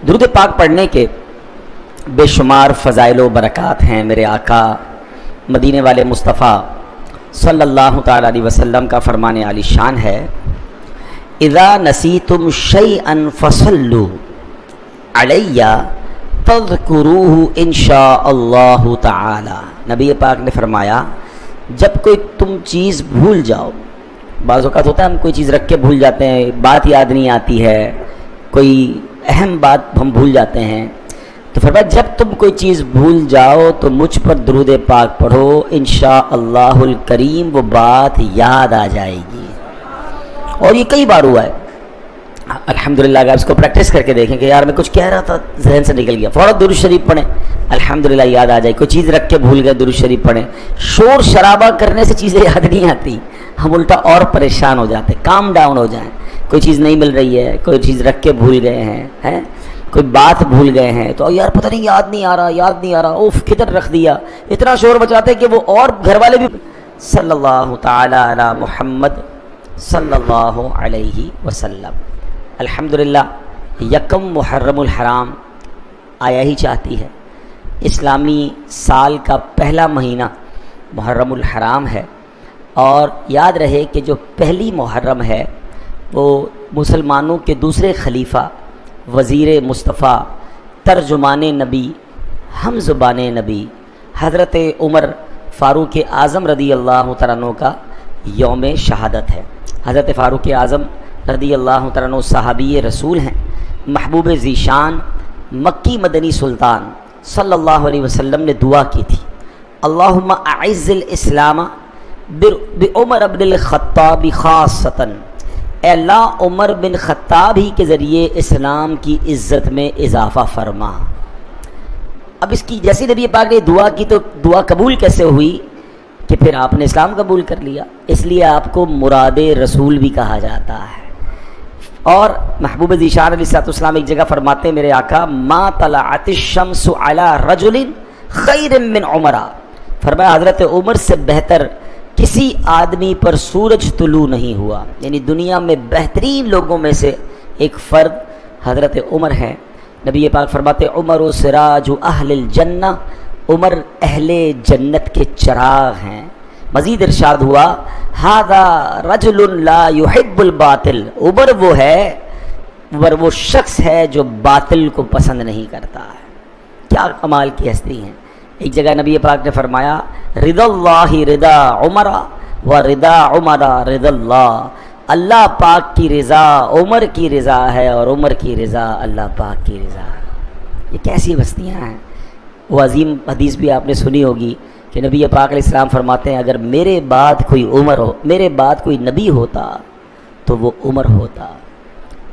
درود پاک پڑھنے کے بے شمار فضائل و برکات ہیں۔ میرے آقا مدینے والے مصطفیٰ صلی اللہ تعالیٰ علیہ وسلم کا فرمان عالی شان ہے، اذا نسیتم شیئا فصلوا علی تذکروہ انشاء اللہ تعالی۔ نبی پاک نے فرمایا جب کوئی تم چیز بھول جاؤ، بعض اوقات ہوتا ہے ہم کوئی چیز رکھ کے بھول جاتے ہیں، بات یاد نہیں آتی ہے، کوئی اہم بات ہم بھول جاتے ہیں، تو فرمایا جب تم کوئی چیز بھول جاؤ تو مجھ پر درود پاک پڑھو، انشاء اللہ الکریم وہ بات یاد آ جائے گی۔ اور یہ کئی بار ہوا ہے الحمدللہ۔ اگر اس کو پریکٹس کر کے دیکھیں کہ یار میں کچھ کہہ رہا تھا ذہن سے نکل گیا، فوراً درود شریف پڑھیں، الحمدللہ یاد آ جائے۔ کوئی چیز رکھ کے بھول گئے، درود شریف پڑھیں۔ شور شرابہ کرنے سے چیزیں یاد نہیں آتی، ہم الٹا اور پریشان ہو جاتے ہیں۔ کام ڈاؤن ہو جائیں، کوئی چیز نہیں مل رہی ہے، کوئی چیز رکھ کے بھول گئے ہیں، کوئی بات بھول گئے ہیں تو یار پتہ نہیں یاد نہیں آ رہا، اوف کدھر رکھ دیا، اتنا شور بچاتے کہ وہ اور گھر والے بھی۔ صلی اللہ تعالی علی محمد صلی اللہ علیہ وسلم۔ الحمدللہ یکم محرم الحرام آیا ہی چاہتی ہے۔ اسلامی سال کا پہلا مہینہ محرم الحرام ہے، اور یاد رہے کہ جو پہلی محرم ہے وہ مسلمانوں کے دوسرے خلیفہ، وزیر مصطفیٰ، ترجمان نبی، ہم زبان نبی حضرت عمر فاروق اعظم رضی اللہ تعالیٰ عنہ کا یوم شہادت ہے۔ حضرت فاروق اعظم رضی اللہ تعالیٰ عنہ صحابی رسول ہیں، محبوب ذیشان، مکی مدنی سلطان صلی اللہ علیہ وسلم نے دعا کی تھی، اللہم اعز الاسلام بعمر بن الخطاب خاصتاً، اے اللہ عمر بن خطاب ہی کے ذریعے اسلام کی عزت میں اضافہ فرما۔ اب اس کی جیسی نبی پاک نے دعا کی تو دعا قبول کیسے ہوئی کہ پھر آپ نے اسلام قبول کر لیا، اس لیے آپ کو مراد رسول بھی کہا جاتا ہے۔ اور محبوب ذیشان علیہ السلام ایک جگہ فرماتے ہیں، میرے آقا ما طلعت الشمس علی رجل خیر من عمر، فرمایا حضرت عمر سے بہتر کسی آدمی پر سورج طلوع نہیں ہوا، یعنی دنیا میں بہترین لوگوں میں سے ایک فرد حضرت عمر ہیں۔ نبی پاک فرماتے عمر و سراج اہل الجنہ، عمر اہل جنت کے چراغ ہیں۔ مزید ارشاد ہوا ھذا رجل لا يحب الباطل، عمر وہ شخص ہے جو باطل کو پسند نہیں کرتا ہے۔ کیا کمال کی ہستی ہیں۔ ایک جگہ نبی پاک نے فرمایا رضا اللہ رضا عمر و رضا عمر رضا اللہ، اللہ پاک کی رضا عمر کی رضا ہے اور عمر کی رضا اللہ پاک کی رضا ہے۔ یہ کیسی ہستیاں ہیں۔ وہ عظیم حدیث بھی آپ نے سنی ہوگی کہ نبی پاک علیہ السلام فرماتے ہیں اگر میرے بعد کوئی عمر ہو، میرے بعد کوئی نبی ہوتا تو وہ عمر ہوتا،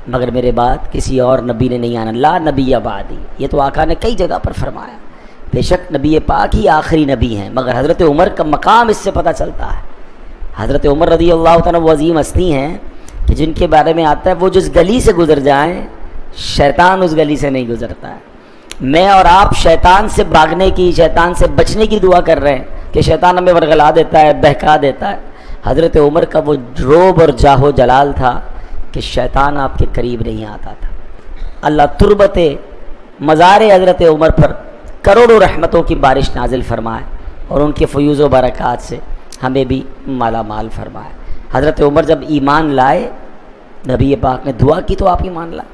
مگر میرے بعد کسی اور نبی نے نہیں آنا، لا نبی بعدی۔ یہ تو آقا نے کئی جگہ پر فرمایا۔ بے شک نبی پاک ہی آخری نبی ہیں، مگر حضرت عمر کا مقام اس سے پتہ چلتا ہے۔ حضرت عمر رضی اللہ تعالیٰ وہ عظیم ہستی ہیں کہ جن کے بارے میں آتا ہے وہ جس گلی سے گزر جائیں شیطان اس گلی سے نہیں گزرتا ہے۔ میں اور آپ شیطان سے بھاگنے کی، شیطان سے بچنے کی دعا کر رہے ہیں کہ شیطان ہمیں ورغلا دیتا ہے، بہکا دیتا ہے۔ حضرت عمر کا وہ روب اور جاہ و جلال تھا کہ شیطان آپ کے قریب نہیں آتا تھا۔ اللہ تربت مزار حضرت عمر پر کروڑوں رحمتوں کی بارش نازل فرمائے اور ان کے فیوز و برکات سے ہمیں بھی مالا مال فرمائے۔ حضرت عمر جب ایمان لائے، نبی پاک نے دعا کی تو آپ ایمان لائے۔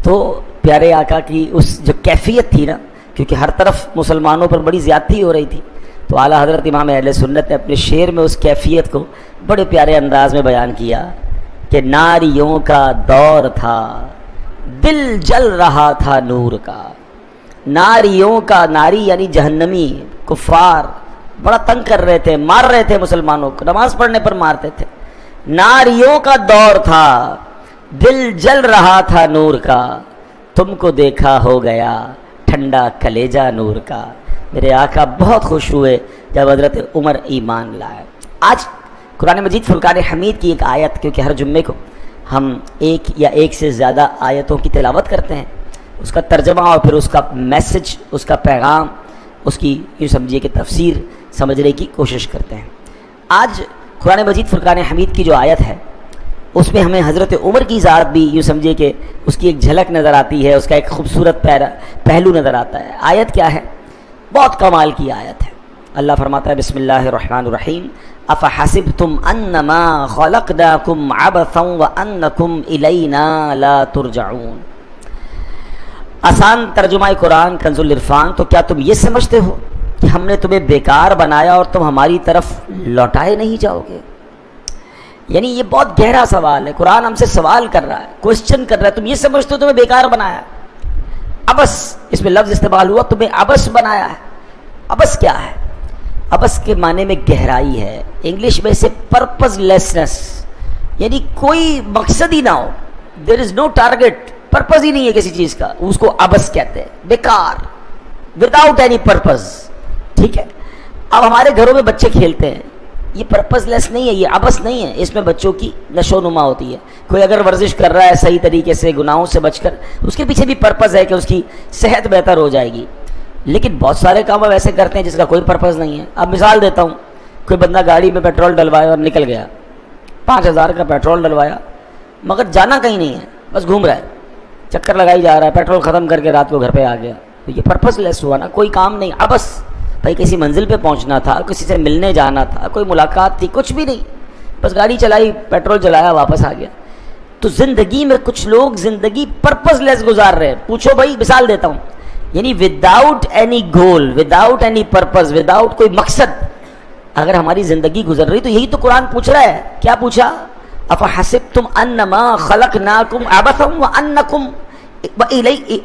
تو پیارے آقا کی اس جو کیفیت تھی نا، کیونکہ ہر طرف مسلمانوں پر بڑی زیادتی ہو رہی تھی، تو اعلیٰ حضرت امام اہل سنت نے اپنے شعر میں اس کیفیت کو بڑے پیارے انداز میں بیان کیا کہ ناریوں کا دور تھا، دل جل رہا تھا نور کا۔ ناریوں کا، ناری یعنی جہنمی کفار بڑا تنگ کر رہے تھے، مار رہے تھے مسلمانوں کو، نماز پڑھنے پر مارتے تھے۔ ناریوں کا دور تھا، دل جل رہا تھا نور کا، تم کو دیکھا ہو گیا ٹھنڈا کلیجہ نور کا۔ میرے آقا بہت خوش ہوئے جب حضرت عمر ایمان لائے۔ آج قرآن مجید فرقان حمید کی ایک آیت، کیونکہ ہر جمعے کو ہم ایک یا ایک سے زیادہ آیتوں کی تلاوت کرتے ہیں، اس کا ترجمہ اور پھر اس کا میسج، اس کا پیغام، اس کی یوں سمجھیے کہ تفسیر سمجھنے کی کوشش کرتے ہیں۔ آج قرآن مجید فرقان حمید کی جو آیت ہے اس میں ہمیں حضرت عمر کی ذات بھی یوں سمجھے کہ اس کی ایک جھلک نظر آتی ہے، اس کا ایک خوبصورت پہلو نظر آتا ہے۔ آیت کیا ہے؟ بہت کمال کی آیت ہے۔ اللہ فرماتا ہے بسم اللہ الرحمن الرحیم افحسبتم انما خلقناکم عبثا وانکم الینا لا ترجعون۔ آسان ترجمہ قرآن کنز العرفان، تو کیا تم یہ سمجھتے ہو کہ ہم نے تمہیں بیکار بنایا اور تم ہماری طرف لوٹائے نہیں جاؤ گے؟ یعنی یہ بہت گہرا سوال ہے، قرآن ہم سے سوال کر رہا ہے، کوسچن کر رہا ہے، تم یہ سمجھتے ہو تمہیں بیکار بنایا؟ عبث اس میں لفظ استعمال ہوا، تمہیں عبث بنایا ہے۔ عبث کیا ہے؟ عبث کے معنی میں گہرائی ہے، انگلش میں اسے پرپز لیسنس، یعنی کوئی مقصد ہی نہ ہو، دیر از نو ٹارگیٹ، پرپز ہی نہیں ہے کسی چیز کا، اس کو عبث کہتے ہیں، بیکار، وداؤٹ اینی پرپز۔ ٹھیک ہے، اب ہمارے گھروں میں بچے کھیلتے ہیں، یہ پرپز لیس نہیں ہے، یہ عبث نہیں ہے، اس میں بچوں کی نشو و نما ہوتی ہے۔ کوئی اگر ورزش کر رہا ہے صحیح طریقے سے گناہوں سے بچ کر، اس کے پیچھے بھی پرپز ہے کہ اس کی صحت بہتر ہو جائے گی، لیکن بہت سارے کام اب ایسے کرتے ہیں جس کا کوئی پرپز نہیں ہے۔ اب مثال دیتا ہوں، کوئی بندہ گاڑی میں پیٹرول ڈلوایا اور نکل گیا، 5000 کا پیٹرول ڈلوایا مگر جانا کہیں نہیں ہے، بس گھوم رہا ہے، چکر لگائی جا رہا ہے، پیٹرول ختم کر کے رات کو گھر پہ آ گیا، تو یہ پرپز لیس ہوا نا، کوئی کام نہیں، عبث۔ بھائی کسی منزل پہ پہنچنا تھا، کسی سے ملنے جانا تھا، کوئی ملاقات تھی، کچھ بھی نہیں، بس گاڑی چلائی، پیٹرول چلایا، واپس آ گیا۔ تو زندگی میں کچھ لوگ زندگی پرپز لیس گزار رہے ہیں۔ پوچھو بھائی، مثال دیتا ہوں، یعنی وداؤٹ اینی گول، وداؤٹ اینی پرپز، وداؤٹ کوئی مقصد اگر ہماری زندگی گزر رہی، تو یہی تو قرآن پوچھ رہا ہے۔ کیا پوچھا؟ افحسبتم انما خلقناکم عبثا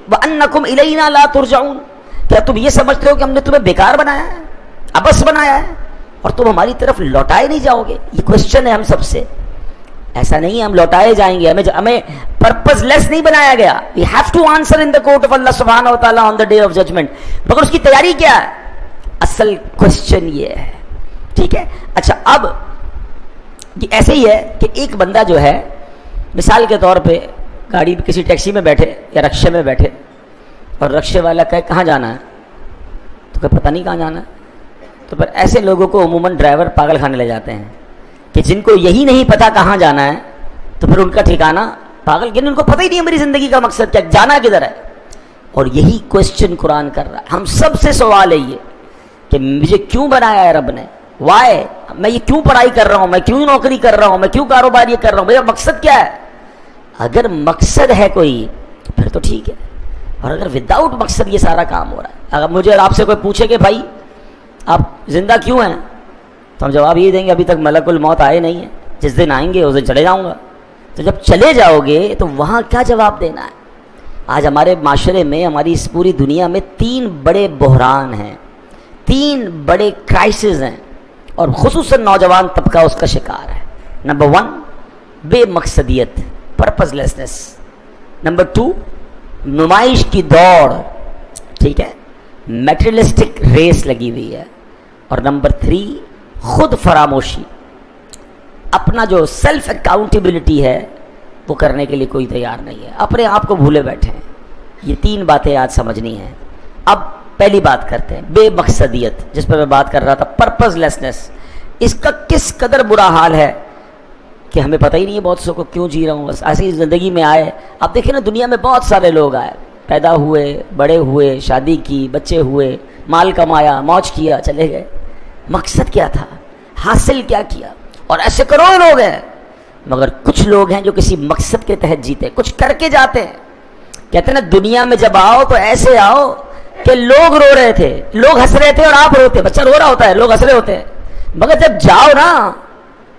وانکم الینا لا ترجعون۔ کیا تم یہ سمجھتے ہو کہ ہم نے تمہیں بیکار بنایا ہے، عبث بنایا ہے، اور تم ہماری طرف لوٹائے نہیں جاؤ گے؟ یہ کوسچن ہے ہم سب سے۔ ایسا نہیں ہے ہم لوٹائے جائیں گے، ہمیں پرپز لیس نہیں بنایا گیا۔ We have to answer in the court of اللہ سبحانہ و تعالیٰ on the day of judgement, مگر اس کی تیاری کیا ہے؟ اصل کوسچن یہ ہے۔ ٹھیک ہے، اچھا اب یہ ایسے ہی ہے کہ ایک بندہ جو ہے، مثال کے طور پہ گاڑی کسی ٹیکسی میں بیٹھے یا رکشے میں بیٹھے، اور رکشے والا کہے کہاں جانا ہے، تو کہ پتہ نہیں کہاں جانا ہے، تو پھر ایسے لوگوں کو عموماً ڈرائیور پاگل خانے لے جاتے ہیں کہ جن کو یہی نہیں پتا کہاں جانا ہے، تو پھر ان کا ٹھکانہ پاگل، یعنی ان کو پتہ ہی نہیں ہے میری زندگی کا مقصد کیا، جانا کدھر ہے۔ اور یہی کوسچن قرآن کر رہا ہے، ہم سب سے سوال ہے یہ کہ مجھے کیوں بنایا ہے رب نے، وائی، میں یہ کیوں پڑھائی کر رہا ہوں، میں کیوں نوکری کر رہا ہوں، میں کیوں کاروبار یہ کر رہا ہوں، میرا مقصد کیا ہے؟ اگر مقصد ہے کوئی پھر تو ٹھیک ہے، اور اگر وداؤٹ مقصد یہ سارا کام ہو رہا ہے، اگر مجھے آپ سے کوئی پوچھے کہ بھائی آپ زندہ کیوں ہیں، تو ہم جواب یہ دیں گے ابھی تک ملک الموت آئے نہیں ہیں، جس دن آئیں گے اس دن چلے جاؤں گا۔ تو جب چلے جاؤ گے تو وہاں کیا جواب دینا ہے؟ آج ہمارے معاشرے میں، ہماری اس پوری دنیا میں 3 بڑے بحران ہیں، 3 بڑے کرائسز ہیں، اور خصوصاً نوجوان طبقہ اس کا شکار ہے۔ نمبر 1 بے مقصدیت، پرپز لیسنس۔ نمبر 2 نمائش کی دوڑ، ٹھیک ہے، میٹریلسٹک ریس لگی ہوئی ہے۔ اور نمبر 3 خود فراموشی، اپنا جو سیلف اکاؤنٹیبلٹی ہے وہ کرنے کے لیے کوئی تیار نہیں ہے، اپنے آپ کو بھولے بیٹھے ہیں۔ یہ 3 باتیں آج سمجھنی ہیں۔ اب پہلی بات کرتے ہیں، بے مقصدیت، جس پر میں بات کر رہا تھا، پرپز لیسنس۔ اس کا کس قدر برا حال ہے کہ ہمیں پتہ ہی نہیں ہے بہت سو کو کیوں جی رہا ہوں، بس ایسی زندگی میں آئے۔ آپ دیکھیں نا، دنیا میں بہت سارے لوگ آئے، پیدا ہوئے، بڑے ہوئے، شادی کی، بچے ہوئے، مال کمایا، موج کیا، چلے گئے۔ مقصد کیا تھا؟ حاصل کیا کیا؟ اور ایسے کروڑوں لوگ ہیں، مگر کچھ لوگ ہیں جو کسی مقصد کے تحت جیتے، کچھ کر کے جاتے ہیں۔ کہتے ہیں نا، دنیا میں جب آؤ تو ایسے آؤ کہ لوگ رو رہے تھے، لوگ ہنس رہے تھے اور آپ روتے، بچہ رو رہا ہوتا ہے، لوگ ہنس رہے ہوتے ہیں، مگر جب جاؤ نا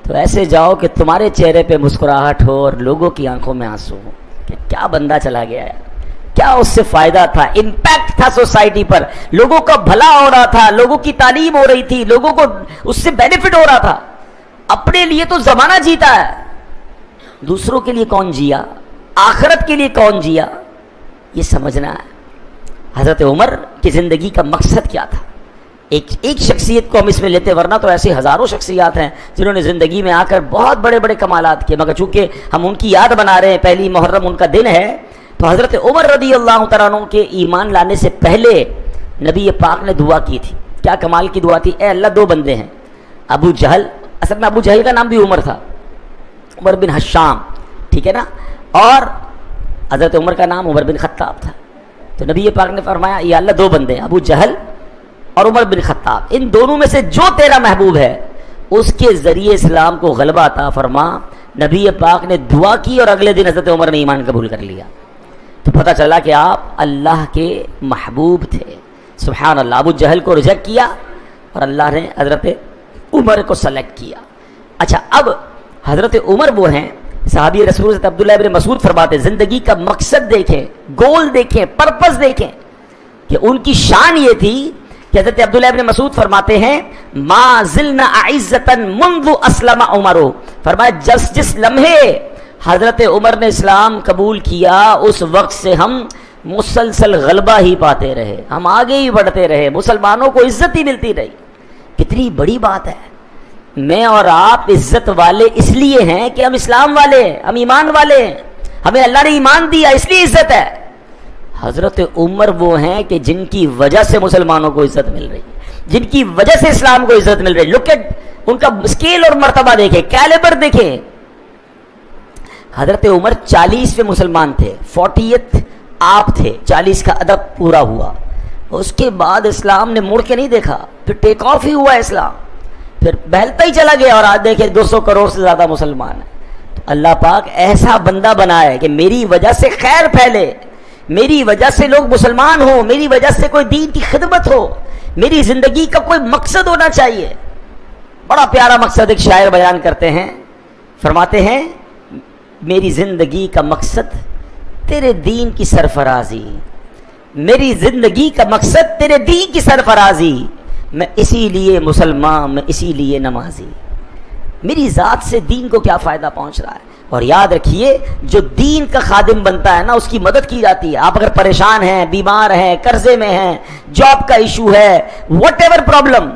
تو ایسے جاؤ کہ تمہارے چہرے پہ مسکراہٹ ہو اور لوگوں کی آنکھوں میں آنسو ہو کہ کیا بندہ چلا گیا ہے، کیا اس سے فائدہ تھا، امپیکٹ تھا سوسائٹی پر، لوگوں کا بھلا ہو رہا تھا، لوگوں کی تعلیم ہو رہی تھی، لوگوں کو اس سے بینیفٹ ہو رہا تھا۔ اپنے لیے تو زمانہ جیتا ہے، دوسروں کے لیے کون جیا، آخرت کے لیے کون جیا، یہ سمجھنا ہے۔ حضرت عمر کی زندگی کا مقصد کیا تھا؟ ایک شخصیت کو ہم اس میں لیتے، ورنہ تو ایسی ہزاروں شخصیات ہیں جنہوں نے زندگی میں آ کر بہت بڑے بڑے کمالات کیے، مگر چونکہ ہم ان کی یاد بنا رہے ہیں، پہلی محرم ان کا دن ہے، تو حضرت عمر رضی اللہ تعالیٰ عنہ کے ایمان لانے سے پہلے نبی پاک نے دعا کی تھی۔ کیا کمال کی دعا تھی؟ اے اللہ، 2 بندے ہیں، ابو جہل، اصل میں ابو جہل کا نام بھی عمر تھا، عمر بن حشام، ٹھیک ہے نا، اور حضرت عمر کا نام عمر بن خطاب تھا. تو نبی پاک نے فرمایا یا اللہ دو بندے، ابو جہل اور عمر بن خطاب، ان دونوں میں سے جو تیرا محبوب ہے اس کے ذریعے اسلام کو غلبہ عطا فرما. نبی پاک نے دعا کی اور اگلے دن حضرت عمر نے ایمان قبول کر لیا. تو پتہ چلا کہ آپ اللہ کے محبوب تھے. سبحان اللہ. ابو جہل کو ریجیکٹ کیا اور اللہ نے حضرت عمر کو سلیکٹ کیا. اچھا، اب حضرت عمر وہ ہیں صحابی رسول حضرت عبداللہ ابن مسعود فرماتے زندگی کا مقصد دیکھیں، گول دیکھیں، پرپس دیکھیں کہ ان کی شان یہ تھی کہ حضرت عبداللہ ابن مسعود فرماتے ہیں ما زلنا اعزتا منذ اسلم عمر، فرمایا جس لمحے حضرت عمر نے اسلام قبول کیا اس وقت سے ہم مسلسل غلبہ ہی پاتے رہے، ہم آگے ہی بڑھتے رہے، مسلمانوں کو عزت ہی ملتی رہی. کتنی بڑی بات ہے. میں اور آپ عزت والے اس لیے ہیں کہ ہم اسلام والے ہیں، ہم ایمان والے ہیں، ہمیں اللہ نے ایمان دیا اس لیے عزت ہے. حضرت عمر وہ ہیں کہ جن کی وجہ سے مسلمانوں کو عزت مل رہی ہے، جن کی وجہ سے اسلام کو عزت مل رہی ہے. لک ایٹ ان کا اسکیل اور مرتبہ دیکھیں، کیلیبر دیکھیں. حضرت عمر 40 میں مسلمان تھے، 40th آپ تھے، 40 کا ادب پورا ہوا. اس کے بعد اسلام نے مڑ کے نہیں دیکھا، پھر ٹیک آف ہی ہوا اسلام، پھر بہلتا ہی چلا گیا اور آج دیکھیں 200 کروڑ سے زیادہ مسلمان ہیں. تو اللہ پاک ایسا بندہ بنایا ہے کہ میری وجہ سے خیر پھیلے، میری وجہ سے لوگ مسلمان ہوں، میری وجہ سے کوئی دین کی خدمت ہو، میری زندگی کا کوئی مقصد ہونا چاہیے. بڑا پیارا مقصد ایک شاعر بیان کرتے ہیں، فرماتے ہیں میری زندگی کا مقصد تیرے دین کی سرفرازی، میری زندگی کا مقصد تیرے دین کی سرفرازی، میں اسی لیے مسلمان، میں اسی لیے نمازی. میری ذات سے دین کو کیا فائدہ پہنچ رہا ہے. اور یاد رکھیے جو دین کا خادم بنتا ہے نا اس کی مدد کی جاتی ہے. آپ اگر پریشان ہیں، بیمار ہیں، قرضے میں ہیں، جاب کا ایشو ہے، واٹ ایور پرابلم،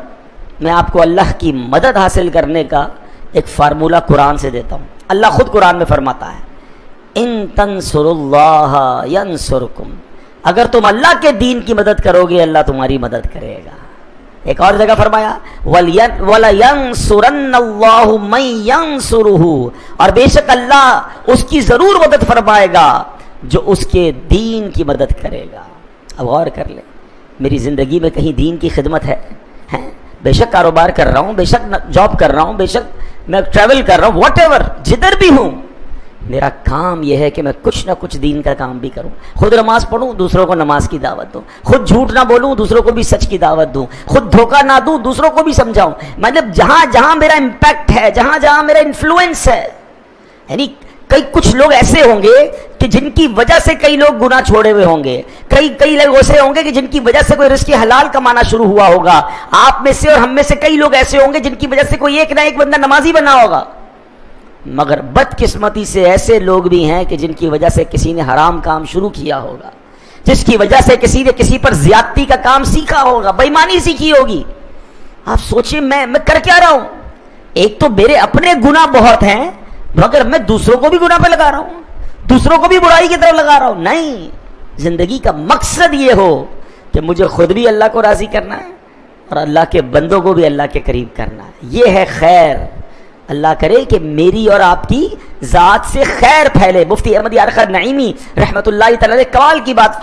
میں آپ کو اللہ کی مدد حاصل کرنے کا ایک فارمولہ قرآن سے دیتا ہوں. اللہ خود قرآن میں فرماتا ہے ان تنصروا اللہ ینصرکم، اگر تم اللہ کے دین کی مدد کرو گے اللہ تمہاری مدد کرے گا. ایک اور جگہ فرمایا وَلَيَنْصُرَنَّ اللَّهُ مَن يَنْصُرُهُ، اور بے شک اللہ اس کی ضرور مدد فرمائے گا جو اس کے دین کی مدد کرے گا. اب غور کر لیں، میری زندگی میں کہیں دین کی خدمت ہے؟ بے شک کاروبار کر رہا ہوں، بے شک جاب کر رہا ہوں، بے شک میں ٹریول کر رہا ہوں، واٹ ایور، جدھر بھی ہوں میرا کام یہ ہے کہ میں کچھ نہ کچھ دین کا کام بھی کروں. خود نماز پڑھوں، دوسروں کو نماز کی دعوت دوں، خود جھوٹ نہ بولوں، دوسروں کو بھی سچ کی دعوت دوں، خود دھوکہ نہ دوں، دوسروں کو بھی سمجھاؤں. مطلب جہاں جہاں میرا امپیکٹ ہے، جہاں جہاں میرا انفلوئنس ہے، یعنی کچھ لوگ ایسے ہوں گے کہ جن کی وجہ سے کئی لوگ گناہ چھوڑے ہوئے ہوں گے، کئی لوگ ایسے ہوں گے کہ جن کی وجہ سے کوئی رزق حلال کمانا شروع ہوا ہوگا. آپ میں سے اور ہم میں سے کئی لوگ ایسے ہوں گے جن کی وجہ سے کوئی ایک نہ ایک بندہ نمازی بنا ہوگا. مگر بدقسمتی سے ایسے لوگ بھی ہیں کہ جن کی وجہ سے کسی نے حرام کام شروع کیا ہوگا، جس کی وجہ سے کسی نے کسی پر زیادتی کا کام سیکھا ہوگا، بے ایمانی سیکھی ہوگی. آپ سوچیں میں کر کیا رہا ہوں؟ ایک تو میرے اپنے گناہ بہت ہیں مگر میں دوسروں کو بھی گناہ پہ لگا رہا ہوں، دوسروں کو بھی برائی کی طرف لگا رہا ہوں. نہیں، زندگی کا مقصد یہ ہو کہ مجھے خود بھی اللہ کو راضی کرنا ہے اور اللہ کے بندوں کو بھی اللہ کے قریب کرنا ہے. یہ ہے خیر. اللہ کرے کہ میری اور آپ کی ذات سے خیر پھیلے. مفتی احمد یارخر نعیمی رحمۃ اللہ تعالی علیہ کمال کی بات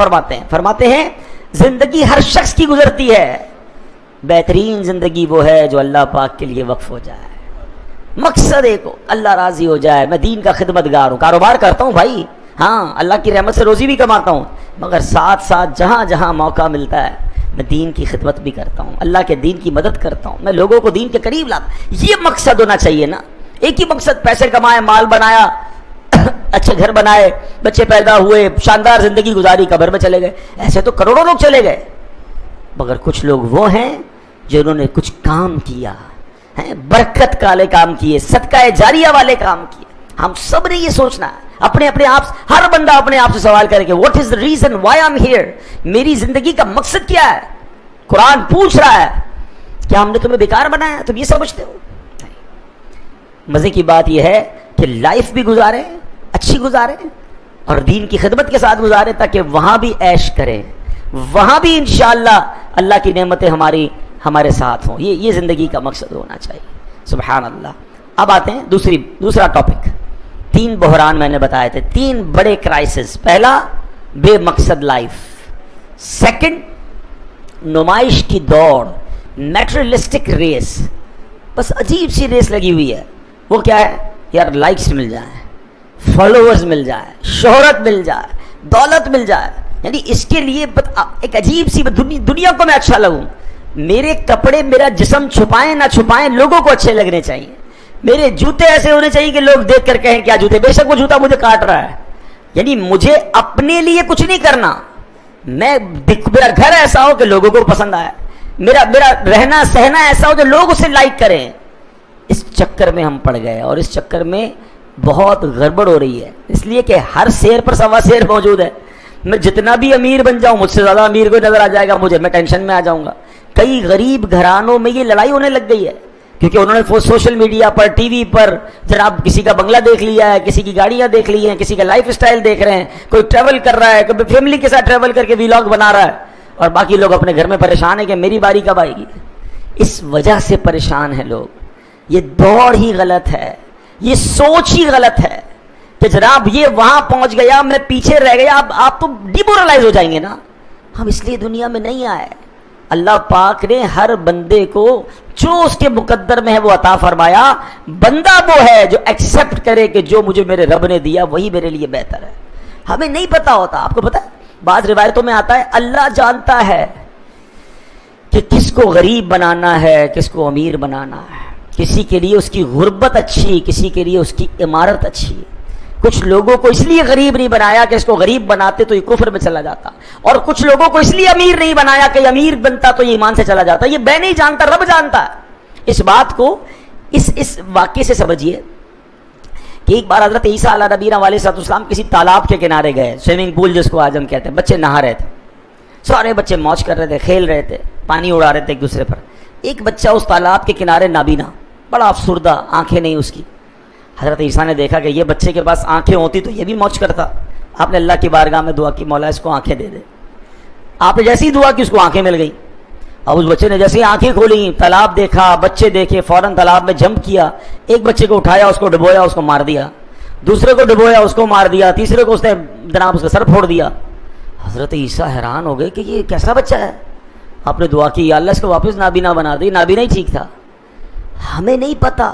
فرماتے ہیں زندگی ہر شخص کی گزرتی ہے، بہترین زندگی وہ ہے جو اللہ پاک کے لیے وقف ہو جائے. مقصد ایک ہو، اللہ راضی ہو جائے. میں دین کا خدمت گار ہوں، کاروبار کرتا ہوں بھائی، ہاں اللہ کی رحمت سے روزی بھی کماتا ہوں، مگر ساتھ ساتھ جہاں جہاں موقع ملتا ہے میں دین کی خدمت بھی کرتا ہوں، اللہ کے دین کی مدد کرتا ہوں، میں لوگوں کو دین کے قریب لاتا ہوں. یہ مقصد ہونا چاہیے نا. ایک ہی مقصد، پیسے کمائے، مال بنایا، اچھے گھر بنائے، بچے پیدا ہوئے، شاندار زندگی گزاری، قبر میں چلے گئے. ایسے تو کروڑوں لوگ چلے گئے، مگر کچھ لوگ وہ ہیں جنہوں نے کچھ کام کیا، برکت والے کام کیے، صدقہ جاریہ والے کام کیے. ہم سب نے یہ سوچنا ہے، اپنے آپ، ہر بندہ اپنے آپ سے سوال کرے کہ what is the reason why I am here, میری زندگی کا مقصد کیا ہے. قرآن پوچھ رہا ہے کیا ہم نے تمہیں بیکار بنایا؟ تم یہ سمجھتے ہو؟ مزے کی بات یہ ہے کہ لائف بھی گزاریں، اچھی گزاریں، اور دین کی خدمت کے ساتھ گزاریں تاکہ وہاں بھی عیش کریں، وہاں بھی انشاءاللہ اللہ کی نعمتیں ہمارے ساتھ ہوں. یہ زندگی کا مقصد ہونا چاہیے. سبحان اللہ. اب آتے ہیں دوسرا ٹاپک. تین بحران میں نے بتائے تھے، تین بڑے کرائسس. پہلا بے مقصد لائف، سیکنڈ نمائش کی دوڑ، میٹریلسٹک ریس، بس عجیب سی ریس لگی ہوئی ہے. وہ کیا ہے یار؟ لائکس مل جائیں، فالوورز مل جائے، شہرت مل جائے، دولت مل جائے. یعنی اس کے لیے ایک عجیب سی دنیا کو میں اچھا لگوں. میرے کپڑے میرا جسم چھپائیں نہ چھپائیں لوگوں کو اچھے لگنے چاہیے. میرے جوتے ایسے ہونے چاہیے کہ لوگ دیکھ کر کہیں کیا جوتے، بے شک وہ جوتا مجھے کاٹ رہا ہے. یعنی مجھے اپنے لیے کچھ نہیں کرنا، میرا گھر ایسا ہو کہ لوگوں کو پسند آئے، میرا رہنا سہنا ایسا ہو کہ لوگ اسے لائک کریں. اس چکر میں ہم پڑ گئے اور اس چکر میں بہت گڑبڑ ہو رہی ہے. اس لیے کہ ہر شیر پر سوا شیر موجود ہے. میں جتنا بھی امیر بن جاؤں، مجھ سے زیادہ امیر کوئی نظر آ جائے گا مجھے، میں ٹینشن میں آ جاؤں گا. کئی غریب گھرانوں میں یہ لڑائی ہونے لگ گئی ہے کیونکہ انہوں نے سوشل میڈیا پر، ٹی وی پر جناب کسی کا بنگلہ دیکھ لیا ہے، کسی کی گاڑیاں دیکھ لی ہیں، کسی کا لائف اسٹائل دیکھ رہے ہیں، کوئی ٹریول کر رہا ہے، کوئی فیملی کے ساتھ ٹریول کر کے ویلاگ بنا رہا ہے، اور باقی لوگ اپنے گھر میں پریشان ہیں کہ میری باری کب آئے گی. اس وجہ سے پریشان ہیں لوگ. یہ دوڑ ہی غلط ہے، یہ سوچ ہی غلط ہے کہ جناب یہ وہاں پہنچ گیا، میں پیچھے رہ گیا. اب آپ تو ڈیمورلائز ہو جائیں گے نا. ہم اس لیے دنیا میں نہیں آئے. اللہ پاک نے ہر بندے کو جو اس کے مقدر میں ہے وہ عطا فرمایا. بندہ وہ ہے جو ایکسیپٹ کرے کہ جو مجھے میرے رب نے دیا وہی میرے لیے بہتر ہے. ہمیں نہیں پتا ہوتا. آپ کو پتا ہے بعض روایتوں میں آتا ہے اللہ جانتا ہے کہ کس کو غریب بنانا ہے، کس کو امیر بنانا ہے. کسی کے لیے اس کی غربت اچھی، کسی کے لیے اس کی عمارت اچھی. کچھ لوگوں کو اس لیے غریب نہیں بنایا کہ اس کو غریب بناتے تو یہ کفر میں چلا جاتا، اور کچھ لوگوں کو اس لیے امیر نہیں بنایا کہ امیر بنتا تو یہ ایمان سے چلا جاتا. یہ میں نہیں جانتا، رب جانتا ہے. اس بات کو اس واقعے سے سمجھیے کہ ایک بار حضرت عیسیٰ علیہ نبینا علیہ السلام کسی تالاب کے کنارے گئے، سوئمنگ پول جس کو آج ہم کہتے ہیں. بچے نہا رہے تھے، سارے بچے موج کر رہے تھے، کھیل رہے تھے، پانی اڑا رہے تھے ایک دوسرے پر. ایک بچہ اس تالاب کے کنارے نابینا، بڑا افسردہ، آنکھیں نہیں اس کی. حضرت عیسیٰ نے دیکھا کہ یہ بچے کے پاس آنکھیں ہوتی تو یہ بھی موج کرتا. آپ نے اللہ کی بارگاہ میں دعا کی، مولا اس کو آنکھیں دے دے. آپ نے جیسی دعا کی اس کو آنکھیں مل گئیں. اب اس بچے نے جیسے آنکھیں کھولی، تالاب دیکھا، بچے دیکھے، فوراً تالاب میں جمپ کیا. ایک بچے کو اٹھایا، اس کو ڈبویا، اس کو مار دیا. دوسرے کو ڈبویا، اس کو مار دیا. تیسرے کو اس نے جناب اس کا سر پھوڑ دیا. حضرت عیسیٰ حیران ہو گئے کہ یہ کیسا بچہ ہے. آپ نے دعا کی، یا اللہ اس کو واپس نابینا بنا دی. نابینا ہی ٹھیک تھا. ہمیں نہیں پتا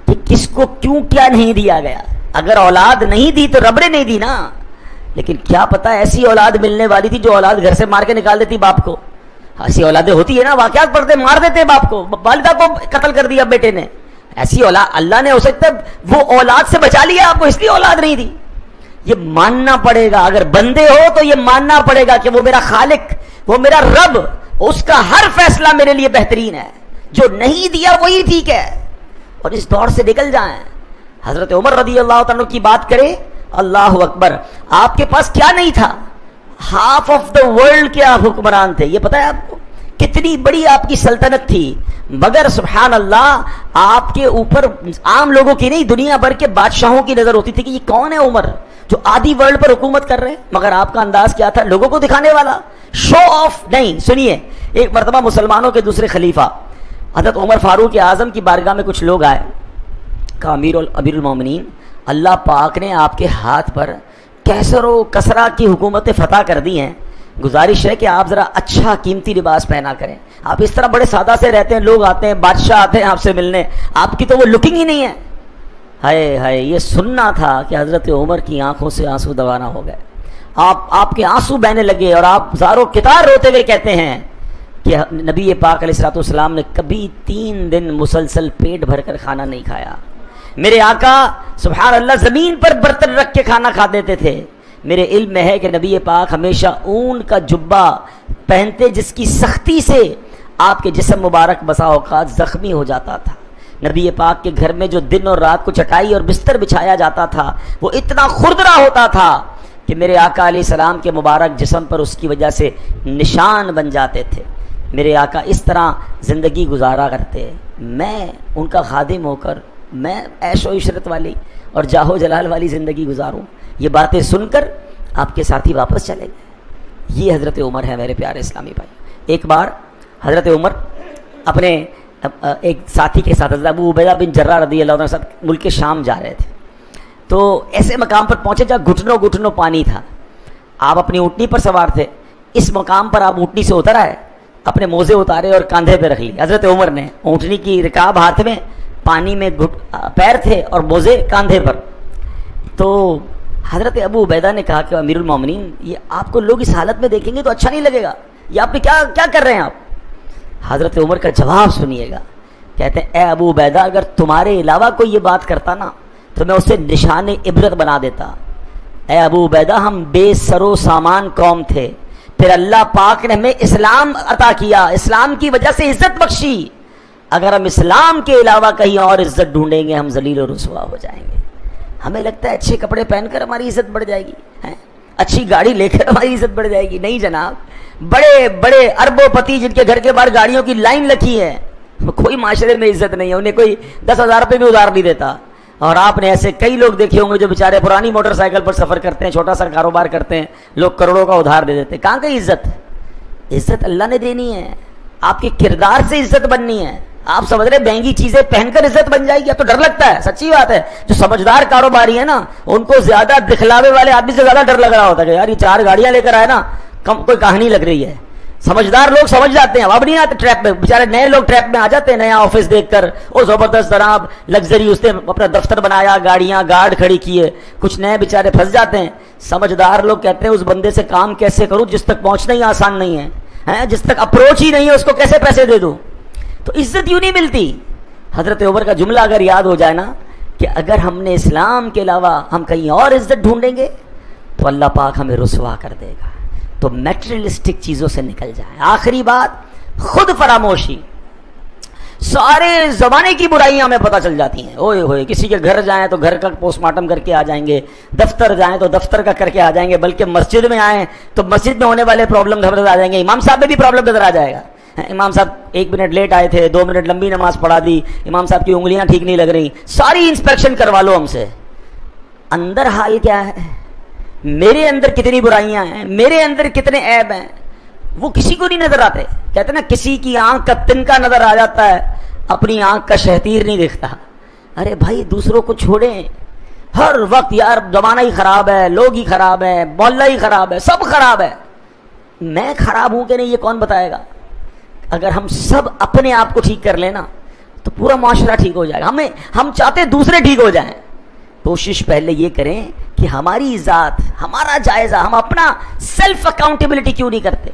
کہ کس کو کیوں کیا نہیں دیا گیا. اگر اولاد نہیں دی تو رب نے نہیں دی نا، لیکن کیا پتا ایسی اولاد ملنے والی تھی جو اولاد گھر سے مار کے نکال دیتی باپ کو. ایسی اولادیں ہوتی ہے نا، واقعات پڑھتے، مار دیتے باپ کو، والدہ کو قتل کر دیا بیٹے نے. ایسی اولاد اللہ نے ہو سکتا ہے وہ اولاد سے بچا لیا آپ کو، اس لیے اولاد نہیں دی. یہ ماننا پڑے گا. اگر بندے ہو تو یہ ماننا پڑے گا کہ وہ میرا خالق، وہ میرا رب، اس کا ہر فیصلہ میرے لیے بہترین ہے. جو نہیں دیا وہی ٹھیک ہے، اور اس دور سے نکل جائیں. حضرت عمر رضی اللہ تعالیٰ کی بات کریں، اللہ اکبر. آپ کے پاس کیا نہیں تھا؟ ہاف آف دا ورلڈ کے آپ حکمران تھے. یہ پتا ہے آپ کو کتنی بڑی آپ کی سلطنت تھی، مگر سبحان اللہ آپ کے اوپر عام لوگوں کی نہیں، دنیا بھر کے بادشاہوں کی نظر ہوتی تھی کہ یہ کون ہے عمر جو آدھی ورلڈ پر حکومت کر رہے ہیں. مگر آپ کا انداز کیا تھا؟ لوگوں کو دکھانے والا، شو آف نہیں. سنیے، ایک مرتبہ مسلمانوں کے دوسرے خلیفہ حضرت عمر فاروق اعظم کی بارگاہ میں کچھ لوگ آئے. کہا امیر المومنین، اللہ پاک نے آپ کے ہاتھ پر کیسر و کسرا کی حکومتیں فتح کر دی ہیں. گزارش ہے کہ آپ ذرا اچھا قیمتی لباس پہنا کریں. آپ اس طرح بڑے سادہ سے رہتے ہیں، لوگ آتے ہیں، بادشاہ آتے ہیں آپ سے ملنے، آپ کی تو وہ لکنگ ہی نہیں ہے. ہائے ہائے، یہ سننا تھا کہ حضرت عمر کی آنکھوں سے آنسو دوانہ ہو گئے. آپ کے آنسو بہنے لگے اور آپ زارو کتار روتے ہوئے کہتے ہیں کہ نبی پاک علیہ الصلوۃ والسلام نے کبھی 3 دن مسلسل پیٹ بھر کر کھانا نہیں کھایا. میرے آقا سبحان اللہ زمین پر برتن رکھ کے کھانا کھا دیتے تھے. میرے علم میں ہے کہ نبی پاک ہمیشہ اون کا جبہ پہنتے جس کی سختی سے آپ کے جسم مبارک بسا اوقات زخمی ہو جاتا تھا. نبی پاک کے گھر میں جو دن اور رات کو چٹائی اور بستر بچھایا جاتا تھا وہ اتنا خردرا ہوتا تھا کہ میرے آقا علیہ السلام کے مبارک جسم پر اس کی وجہ سے نشان بن جاتے تھے. میرے آقا اس طرح زندگی گزارا کرتے. میں ان کا خادم ہو کر میں عیش و عشرت والی اور جاہ و جلال والی زندگی گزاروں. یہ باتیں سن کر آپ کے ساتھی واپس چلے گئے. یہ حضرت عمر ہے میرے پیارے اسلامی بھائی. ایک بار حضرت عمر اپنے ایک ساتھی کے ساتھ حضرت ابو عبیدہ بن جراح رضی اللہ عنہ ساتھ ملک شام جا رہے تھے. تو ایسے مقام پر پہنچے جہاں گھٹنوں گھٹنوں پانی تھا. آپ اپنی اونٹنی پر سوار تھے, اس مقام پر آپ اونٹنی سے اتر آئے, اپنے موزے اتارے اور کاندھے پہ رکھ لی. حضرت عمر نے اونٹنی کی رکاب ہاتھ میں, پانی میں پیر تھے اور موزے کاندھے پر. تو حضرت ابو عبیدہ نے کہا کہ امیر المومنین, یہ آپ کو لوگ اس حالت میں دیکھیں گے تو اچھا نہیں لگے گا, یہ آپ نے کیا کر رہے ہیں آپ. حضرت عمر کا جواب سنیے گا. کہتے ہیں اے ابو عبیدہ, اگر تمہارے علاوہ کوئی یہ بات کرتا نا تو میں اسے نشان عبرت بنا دیتا. اے ابو عبیدہ, ہم بے سر و سامان قوم تھے, پھر اللہ پاک نے ہمیں اسلام عطا کیا, اسلام کی وجہ سے عزت بخشی. اگر ہم اسلام کے علاوہ کہیں اور عزت ڈھونڈیں گے ہم ذلیل و رسوا ہو جائیں گے. ہمیں لگتا ہے اچھے کپڑے پہن کر ہماری عزت بڑھ جائے گی, اچھی گاڑی لے کر ہماری عزت بڑھ جائے گی. نہیں جناب, بڑے بڑے اربوں پتی جن کے گھر کے باہر گاڑیوں کی لائن رکھی ہے, کوئی معاشرے میں عزت نہیں ہے, انہیں کوئی 10,000 روپے بھی ادھار نہیں دیتا. اور آپ نے ایسے کئی لوگ دیکھے ہوں گے جو بیچارے پرانی موٹر سائیکل پر سفر کرتے ہیں, چھوٹا سا کاروبار کرتے ہیں, لوگ کروڑوں کا ادھار دے دیتے ہیں. کہاں گئی عزت؟ عزت اللہ نے دینی ہے, آپ کے کردار سے عزت بننی ہے. آپ سمجھ رہے مہنگی چیزیں پہن کر عزت بن جائے گی؟ اب تو ڈر لگتا ہے, سچی بات ہے. جو سمجھدار کاروباری ہے نا, ان کو زیادہ دکھلاوے والے آدمی سے زیادہ ڈر لگ رہا ہوتا ہے کہ یار یہ 4 گاڑیاں لے کر آئے نا, کم کوئی کہانی لگ رہی ہے. سمجھدار لوگ سمجھ جاتے ہیں, اب نہیں آتے ٹریپ میں. بیچارے نئے لوگ ٹریپ میں آ جاتے ہیں, نیا آفس دیکھ کر, وہ زبردست جناب لگژری, اس نے اپنا دفتر بنایا, گاڑیاں گارڈ کھڑی کیے. کچھ نئے بیچارے پھنس جاتے ہیں. سمجھدار لوگ کہتے ہیں اس بندے سے کام کیسے کروں جس تک پہنچنا ہی آسان نہیں ہے, جس تک اپروچ ہی نہیں ہے, اس کو کیسے پیسے دے دوں. تو عزت یوں نہیں ملتی. حضرت عمر کا جملہ اگر یاد ہو جائے نا کہ اگر ہم نے اسلام کے علاوہ ہم کہیں اور عزت ڈھونڈیں گے تو اللہ پاک ہمیں رسوا کر دے گا. تو میٹریلسٹک چیزوں سے نکل جائیں. آخری بات, خود فراموشی. سارے زمانے کی برائیاں ہمیں پتہ چل جاتی ہیں. اوئے ہوئے, کسی کے گھر جائیں تو گھر کا پوسٹ مارٹم کر کے آ جائیں گے, دفتر جائیں تو دفتر کا کر کے آ جائیں گے, بلکہ مسجد میں آئیں تو مسجد میں ہونے والے پرابلم نظر آ جائیں گے, امام صاحب میں بھی پرابلم نظر آ جائے گا. امام صاحب 1 منٹ لیٹ آئے تھے, 2 منٹ لمبی نماز پڑھا دی, امام صاحب کی انگلیاں ٹھیک نہیں لگ رہی, ساری انسپیکشن کروا لو ہم سے. اندر حال کیا ہے, میرے اندر کتنی برائیاں ہیں, میرے اندر کتنے عیب ہیں, وہ کسی کو نہیں نظر آتے. کہتے ہیں نا کسی کی آنکھ کا تنکا نظر آ جاتا ہے, اپنی آنکھ کا شہتیر نہیں دیکھتا. ارے بھائی دوسروں کو چھوڑیں. ہر وقت یار زمانہ ہی خراب ہے, لوگ ہی خراب ہیں, محلہ ہی خراب ہے, سب خراب ہے. میں خراب ہوں کہ نہیں یہ کون بتائے گا. اگر ہم سب اپنے آپ کو ٹھیک کر لینا تو پورا معاشرہ ٹھیک ہو جائے گا. ہم چاہتے دوسرے ٹھیک ہو جائیں. کوشش پہلے یہ کریں کہ ہماری ذات, ہمارا جائزہ, ہم اپنا سیلف اکاؤنٹیبلٹی کیوں نہیں کرتے.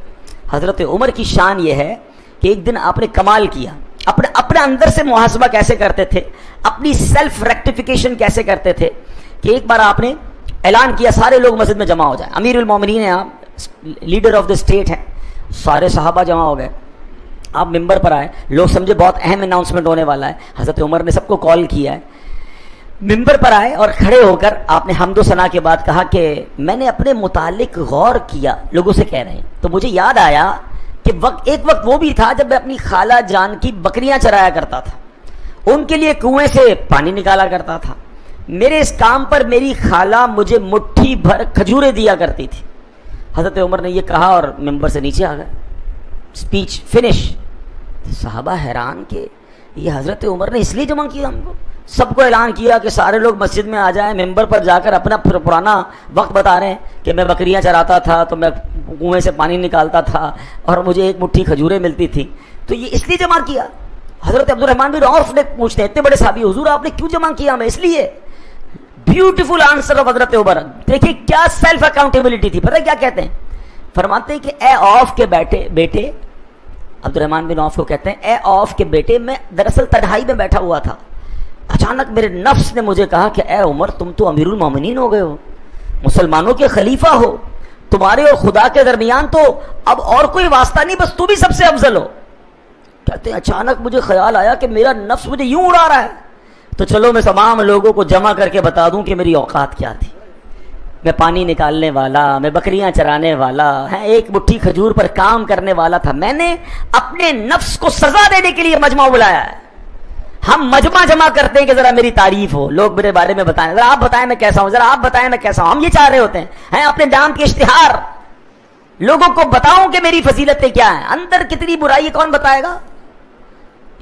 حضرت عمر کی شان یہ ہے کہ ایک دن آپ نے کمال کیا. اپنے اندر سے محاسبہ کیسے کرتے تھے, اپنی سیلف ریکٹیفیکیشن کیسے کرتے تھے, کہ ایک بار آپ نے اعلان کیا سارے لوگ مسجد میں جمع ہو جائیں. امیر المومنین ہیں آپ, لیڈر آف دا اسٹیٹ ہیں, سارے صحابہ جمع ہو گئے. آپ ممبر پر آئے, لوگ سمجھے بہت اہم اناؤنسمنٹ ہونے والا ہے. حضرت عمر نے سب کو کال کیا ہے. ممبر پر آئے اور کھڑے ہو کر آپ نے حمد و ثنا کے بعد کہا کہ میں نے اپنے متعلق غور کیا, لوگوں سے کہہ رہے ہیں, تو مجھے یاد آیا کہ ایک وقت وہ بھی تھا جب میں اپنی خالہ جان کی بکریاں چرایا کرتا تھا, ان کے لیے کنویں سے پانی نکالا کرتا تھا. میرے اس کام پر میری خالہ مجھے مٹھی بھر کھجوریں دیا کرتی تھی. حضرت عمر نے یہ کہا اور ممبر سے نیچے آ گئے. Speech finish. صحابہ حیران کہ یہ حضرت عمر نے اس لیے جمع کیا ہم کو. سب کو اعلان کیا کہ سارے لوگ مسجد میں آ جائیں. ممبر پر جا کر اپنا پرانا وقت بتا رہے ہیں کہ میں بکریاں چراتا تھا تو میں کنویں سے پانی نکالتا تھا اور مجھے 1 مٹھی کھجوریں ملتی تھی. تو یہ اس لیے جمع کیا. حضرت عبد الرحمن بن عوف نے پوچھتے ہیں, اتنے بڑے صحابی, حضور آپ نے کیوں جمع کیا ہمیں؟ اس لیے. بیوٹیفل آنسر آف حضرت عمر. دیکھیے کیا سیلف اکاؤنٹیبلٹی تھی. پتہ کیا کہتے ہیں, فرماتے ہیں کہ اے عوف کے بیٹے, عبد الرحمن بن عوف کو کہتے ہیں, اے عوف کے بیٹے, میں دراصل تنہائی میں بیٹھا ہوا تھا. اچانک میرے نفس نے مجھے کہا کہ اے عمر, تم تو امیر المومنین ہو گئے ہو, مسلمانوں کے خلیفہ ہو, تمہارے اور خدا کے درمیان تو اب اور کوئی واسطہ نہیں, بس تو بھی سب سے افضل ہو. کہتے ہیں اچانک مجھے خیال آیا کہ میرا نفس مجھے یوں اڑا رہا ہے, تو چلو میں تمام لوگوں کو جمع کر کے بتا دوں کہ میری اوقات کیا تھی. میں پانی نکالنے والا, میں بکریاں چرانے والا, 1 مٹھی کھجور پر کام کرنے والا تھا. میں نے اپنے نفس کو سزا دینے کے لیے مجمع بلایا ہے. ہم مجمع جمع کرتے ہیں کہ ذرا میری تعریف ہو, لوگ میرے بارے میں بتائیں, ذرا آپ بتائیں میں کیسا ہوں, ذرا آپ بتائیں میں کیسا ہوں. ہم یہ چاہ رہے ہوتے ہیں اپنے نام کے اشتہار, لوگوں کو بتاؤں کہ میری فضیلتیں کیا ہیں. اندر کتنی برائی ہے کون بتائے گا.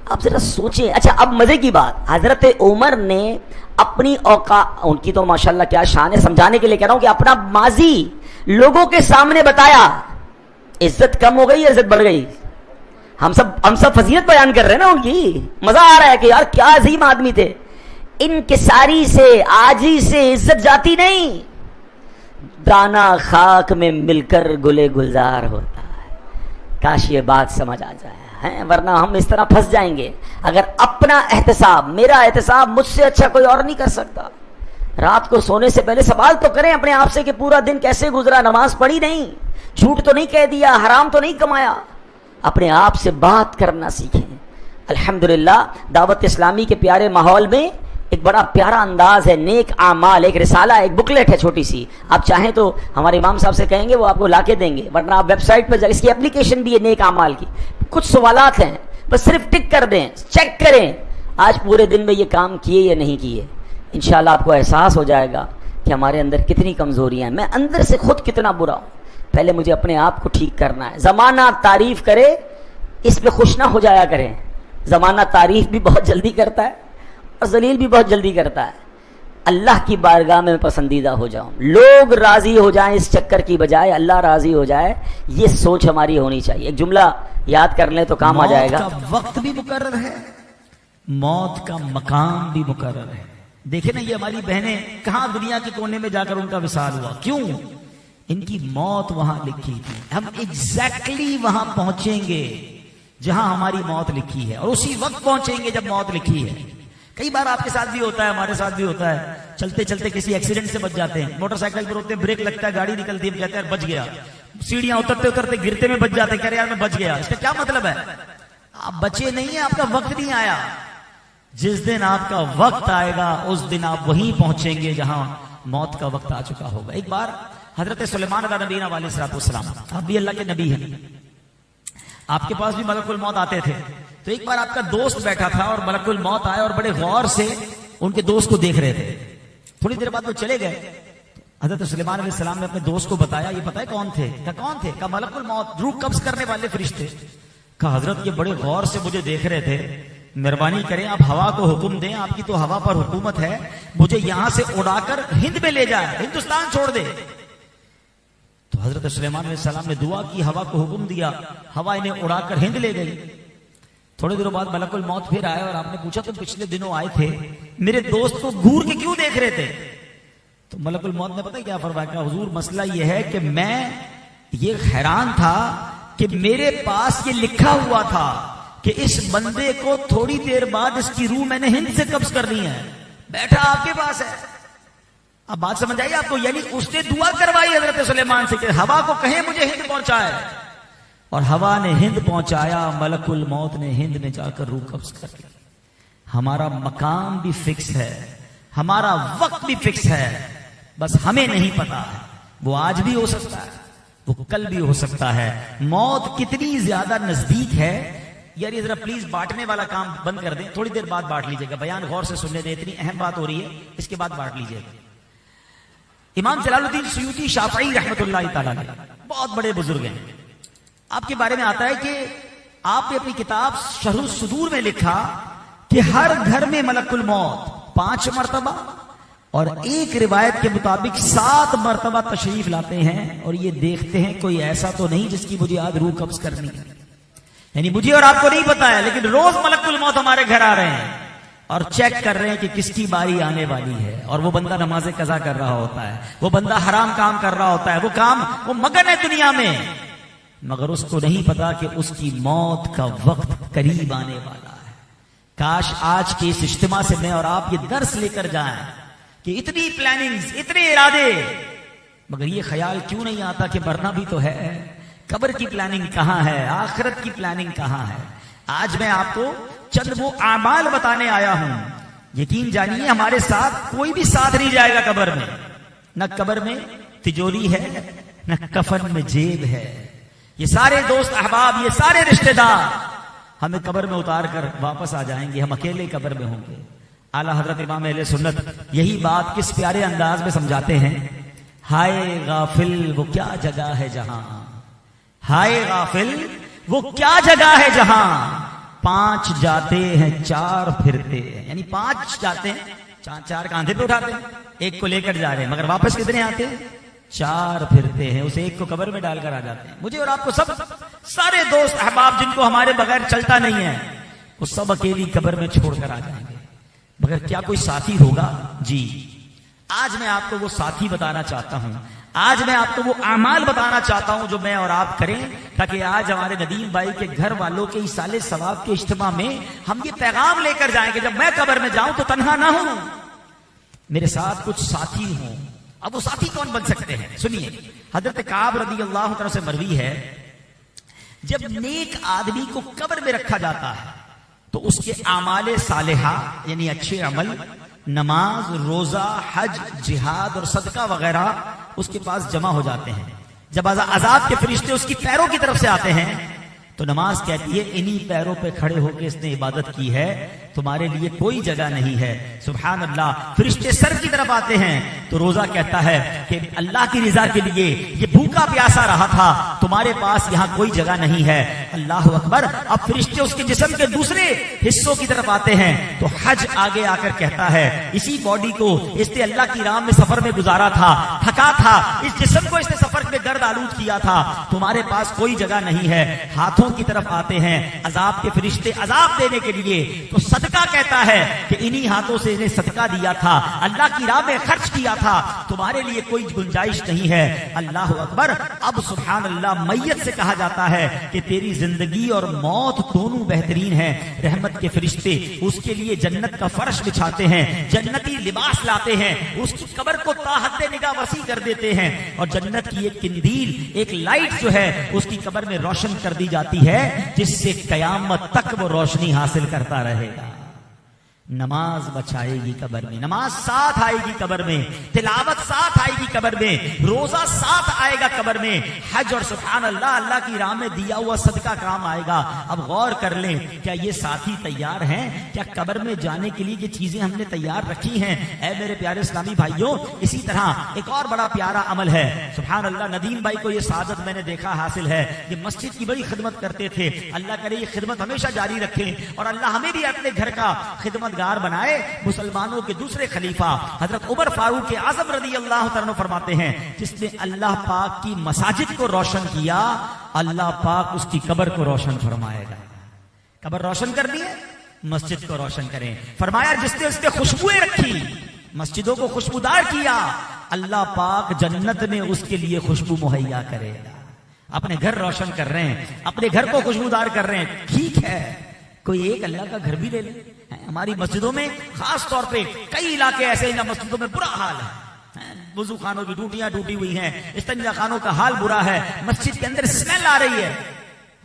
آپ ذرا سوچیں. اچھا اب مزے کی بات, حضرت عمر نے اپنی اوقات, ان کی تو ماشاءاللہ کیا شان ہے, سمجھانے کے لیے کہہ رہا ہوں کہ اپنا ماضی لوگوں کے سامنے بتایا. عزت کم ہو گئی یا عزت بڑھ گئی؟ ہم سب فضیلت بیان کر رہے ہیں نا ان کی. مزہ آ رہا ہے کہ یار کیا عظیم آدمی تھے. انکساری سے, عاجزی سے عزت جاتی نہیں. دانا خاک میں مل کر گلے گلزار ہوتا ہے. کاش یہ بات سمجھ آ جائے, ورنہ ہم اس طرح پھنس جائیں گے. اگر اپنا احتساب, میرا احتساب مجھ سے اچھا کوئی اور نہیں کر سکتا. رات کو سونے سے پہلے سوال تو کریں اپنے آپ سے کہ پورا دن کیسے گزرا. نماز پڑھی نہیں, جھوٹ تو نہیں کہہ دیا, حرام تو نہیں کمایا. اپنے آپ سے بات کرنا سیکھیں. الحمدللہ دعوت اسلامی کے پیارے ماحول میں ایک بڑا پیارا انداز ہے, نیک اعمال, ایک رسالہ, ایک بکلیٹ ہے چھوٹی سی. آپ چاہیں تو ہمارے امام صاحب سے کہیں گے وہ آپ کو لا کے دیں گے, ورنہ آپ ویب سائٹ پہ اس کی اپلیکیشن بھی ہے نیک اعمال کی. کچھ سوالات ہیں, بس صرف ٹک کر دیں, چیک کریں آج پورے دن میں یہ کام کیے یا نہیں کیے. انشاءاللہ آپ کو احساس ہو جائے گا کہ ہمارے اندر کتنی کمزوریاں ہیں, میں اندر سے خود کتنا برا ہوں. پہلے مجھے اپنے آپ کو ٹھیک کرنا ہے. زمانہ تعریف کرے اس پہ خوش نہ ہو جایا کریں. زمانہ تعریف بھی بہت جلدی کرتا ہے اور ذلیل بھی بہت جلدی کرتا ہے. اللہ کی بارگاہ میں پسندیدہ ہو جاؤں, لوگ راضی ہو جائیں اس چکر کی بجائے اللہ راضی ہو جائے, یہ سوچ ہماری ہونی چاہیے. ایک جملہ یاد کر لیں تو کام آ جائے گا. موت کا وقت بھی مقرر ہے, موت کا مقام بھی مقرر ہے. دیکھیں نا یہ ہماری بہنیں کہاں دنیا کے کونے میں جا کر ان کا وصال ہوا, کیوں؟ ان کی موت وہاں لکھی تھی. ہم ایگزیکٹلی وہاں پہنچیں گے جہاں ہماری موت لکھی ہے, اور اسی وقت پہنچیں گے جب موت لکھی ہے. کئی بار آپ کے ساتھ بھی ہوتا ہے, ہمارے ساتھ بھی ہوتا ہے, چلتے چلتے کسی ایکسیڈنٹ سے بچ جاتے ہیں. موٹر سائیکل پر ہوتے ہیں, بریک لگتا ہے, گاڑی نکلتی ہے, کہتے ہیں بچ گیا. سیڑھیاں اترتے اترتے گرتے میں بچ جاتے ہیں, کہہ رہے یار میں بچ گیا. اس کا کیا مطلب ہے؟ آپ بچے نہیں ہیں, آپ کا وقت نہیں آیا. جس دن آپ کا وقت آئے گا اس دن آپ وہیں پہنچیں گے جہاں موت کا وقت آ چکا ہوگا. ایک بار حضرت سلیمان علیہ نبینا علیہ السلام, آپ بھی اللہ کے نبی ہیں, آپ کے پاس بھی ملک الموت آتے تھے. تو ایک بار آپ کا دوست بیٹھا تھا اور ملک الموت آئے اور بڑے غور سے ان کے دوست کو دیکھ رہے تھے. تھوڑی دیر بعد وہ چلے گئے. حضرت سلیمان علیہ السلام نے اپنے دوست کو بتایا, یہ پتہ ہے کون تھے؟ کہا کون تھے؟ کہا ملک الموت, روح قبض کرنے والے فرشتے. کہا حضرت یہ بڑے غور سے مجھے دیکھ رہے تھے, مہربانی کریں آپ ہوا کو حکم دیں, آپ کی تو ہوا پر حکومت ہے, مجھے یہاں سے اڑا کر ہند میں لے جائے, ہندوستان چھوڑ دے. تو حضرت سلیمان علیہ السلام نے دعا کی, ہوا کو حکم دیا, ہوا انہیں اڑا کر ہند لے گئی. تھوڑے دنوں بعد ملک الموت پھر آئے اور آپ نے پوچھا تم پچھلے دنوں آئے تھے, میرے دوست کو گھور کے کیوں دیکھ رہے تھے؟ تو ملک الموت نے پتہ کیا فرمایا, کہ حضور مسئلہ یہ ہے کہ میں یہ حیران تھا کہ میرے پاس یہ لکھا ہوا تھا کہ اس بندے کو تھوڑی دیر بعد اس کی روح میں نے ہند سے قبض کرنی ہے, بیٹھا آپ کے پاس ہے. اب بات سمجھ آئی آپ کو؟ یعنی اس نے دعا کروائی حضرت سلیمان سے کہ ہوا کو کہیں مجھے ہند پہنچائے, اور ہوا نے ہند پہنچایا, ملک الموت نے ہند میں جا کر روح قبض کر لی. ہمارا مقام بھی فکس ہے, ہمارا وقت بھی فکس ہے, بس ہمیں نہیں پتا ہے. وہ آج بھی ہو سکتا ہے, وہ کل بھی ہو سکتا ہے. موت کتنی زیادہ نزدیک ہے. یار یہ ذرا پلیز بانٹنے والا کام بند کر دیں, تھوڑی دیر بعد بانٹ لیجیے گا, بیان غور سے سننے دیں, اتنی اہم بات ہو رہی ہے, اس کے بعد بانٹ لیجیے گا. امام جلال الدین سیوطی شافعی رحمۃ اللہ تعالیٰ بہت بڑے بزرگ ہیں. آپ کے بارے میں آتا ہے کہ آپ نے اپنی کتاب شرح الصدور میں لکھا کہ ہر گھر میں ملک الموت 5 مرتبہ اور ایک روایت کے مطابق 7 مرتبہ تشریف لاتے ہیں, اور یہ دیکھتے ہیں کوئی ایسا تو نہیں جس کی مجھے آج روح قبض کرنی ہے. یعنی مجھے اور آپ کو نہیں پتا ہے, لیکن روز ملک الموت ہمارے گھر آ رہے ہیں اور چیک کر رہے ہیں کہ کس کی باری آنے والی ہے. اور وہ بندہ نماز قضا کر رہا ہوتا ہے, وہ بندہ حرام کام کر رہا ہوتا ہے, وہ مگن ہے دنیا میں, مگر اس کو نہیں پتا کہ اس کی موت کا وقت قریب آنے والا ہے. کاش آج کے اس اجتماع سے میں اور آپ یہ درس لے کر جائیں کہ اتنی پلاننگز, اتنے ارادے, مگر یہ خیال کیوں نہیں آتا کہ مرنا بھی تو ہے. قبر کی پلاننگ کہاں ہے, آخرت کی پلاننگ کہاں ہے. آج میں آپ کو چند وہ اعمال بتانے آیا ہوں. یقین جانیے ہمارے ساتھ کوئی بھی ساتھ نہیں جائے گا قبر میں. نہ قبر میں تجوری ہے, نہ کفن میں جیب ہے. یہ سارے دوست احباب, یہ سارے رشتہ دار ہمیں قبر میں اتار کر واپس آ جائیں گے, ہم اکیلے قبر میں ہوں گے. اعلیٰ حضرت امام اہل سنت یہی بات کس پیارے انداز میں سمجھاتے ہیں. ہائے غافل وہ کیا جگہ ہے جہاں, ہائے غافل وہ کیا جگہ ہے جہاں 5 جاتے ہیں 4 پھرتے ہیں، یعنی 5 جاتے ہیں، 4 کاندھے پہ اٹھاتے ہیں، ایک کو لے کر جا رہے ہیں، مگر واپس کتنے آتے ہیں؟ 4 پھرتے ہیں، اسے ایک کو قبر میں ڈال کر آ جاتے ہیں۔ مجھے اور آپ کو سب سارے دوست احباب جن کو ہمارے بغیر چلتا نہیں ہے، وہ سب اکیلی قبر میں چھوڑ کر آ جائیں گے، مگر کیا کوئی ساتھی ہوگا؟ جی، آج میں آپ کو وہ ساتھی بتانا چاہتا ہوں، آج میں آپ کو وہ اعمال بتانا چاہتا ہوں جو میں اور آپ کریں، تاکہ آج ہمارے ندیم بھائی کے گھر والوں کے ایصال ثواب کے اجتماع میں ہم یہ پیغام لے کر جائیں کہ جب میں قبر میں جاؤں تو تنہا نہ ہوں، میرے ساتھ کچھ ساتھی ہوں۔ اب وہ ساتھی کون بن سکتے ہیں؟ سنیے، حضرت کعب رضی اللہ عنہ سے مروی ہے، جب نیک آدمی کو قبر میں رکھا جاتا ہے تو اس کے اعمال صالحہ یعنی اچھے عمل، نماز، روزہ، حج، جہاد اور صدقہ وغیرہ اس کے پاس جمع ہو جاتے ہیں۔ جب عذاب کے فرشتے اس کی پیروں کی طرف سے آتے ہیں تو نماز کہتی ہے انہی پیروں پہ کھڑے ہو کے اس نے عبادت کی ہے، تمہارے لیے کوئی جگہ نہیں ہے۔ سبحان اللہ۔ فرشتے سر کی طرف آتے ہیں تو روزہ کہتا ہے کہ اللہ کی رضا کے لیے یہ بھوکا پیاسا رہا تھا، تمہارے پاس یہاں کوئی جگہ نہیں ہے۔ اللہ اکبر۔ اب فرشتے اس کے جسم کے دوسرے حصوں کی طرف آتے ہیں تو حج آگے آ کر کہتا ہے اسی باڈی کو اس نے اللہ کی راہ میں سفر میں گزارا تھا، تھکا تھا، اس جسم کو اس نے سفر میں گرد آلود کیا تھا، تمہارے پاس کوئی جگہ نہیں ہے۔ ہاتھوں کی طرف آتے ہیں عذاب کے فرشتے عذاب دینے کے لیے تو صدقہ کہتا ہے کہ انہی ہاتھوں سے انہیں صدقہ دیا تھا، اللہ کی راہ میں خرچ کیا تھا، تمہارے لیے کوئی گنجائش نہیں ہے۔ اللہ اکبر۔ اب سبحان اللہ میت سے کہا جاتا ہے کہ تیری زندگی اور موت دونوں بہترین ہیں۔ رحمت کے فرشتے اس کے لیے جنت کا فرش بچھاتے ہیں، جنتی لباس لاتے ہیں، اس کی قبر کو تا حد نگاہ وسیع کر دیتے ہیں اور جنت کی ایک قندیل، ایک لائٹ جو ہے اس کی قبر میں روشن کر دی جاتی ہے جس سے قیامت تک وہ روشنی حاصل کرتا رہے گا۔ نماز بچائے گی قبر میں، نماز ساتھ آئے گی قبر میں، تلاوت ساتھ آئے گی قبر میں، روزہ ساتھ آئے گا قبر میں، حج اور سبحان اللہ اللہ کی راہ میں دیا ہوا صدقہ کام آئے گا۔ اب غور کر لیں، کیا یہ ساتھی تیار ہیں؟ کیا قبر میں جانے کے لیے یہ چیزیں ہم نے تیار رکھی ہیں؟ اے میرے پیارے اسلامی بھائیوں، اسی طرح ایک اور بڑا پیارا عمل ہے، سبحان اللہ، ندیم بھائی کو یہ سعادت میں نے دیکھا حاصل ہے، یہ مسجد کی بڑی خدمت کرتے تھے، اللہ کرے یہ خدمت ہمیشہ جاری رکھیں اور اللہ ہمیں بھی اپنے گھر کا خدمت گار بنائے۔ مسلمانوں کے دوسرے خلیفہ حضرت عمر فاروق اعظم رضی اللہ تعالیٰ فرماتے ہیں جس نے اللہ پاک کی مساجد کو روشن کیا، اللہ پاک اس کی قبر کو روشن فرمائے گا۔ قبر روشن کر دی ہے، مسجد کو روشن کریں۔ فرمایا جس نے اس نے خوشبوئیں رکھی، مسجدوں کو خوشبودار کیا، اللہ پاک جنت میں اس کے لیے خوشبو مہیا کرے گا۔ اپنے گھر روشن کر رہے ہیں، اپنے گھر کو خوشبودار کر رہے ہیں، ٹھیک ہے، کوئی ایک اللہ کا گھر بھی لے لیں۔ ہماری مسجدوں میں خاص طور پہ کئی علاقے ایسے ہیں جہاں مسجدوں میں برا حال ہے، وضو خانوں کی ٹوٹیاں ٹوٹی ہوئی ہیں، استنجا خانوں کا حال برا ہے، مسجد کے اندر اسمیل آ رہی ہے۔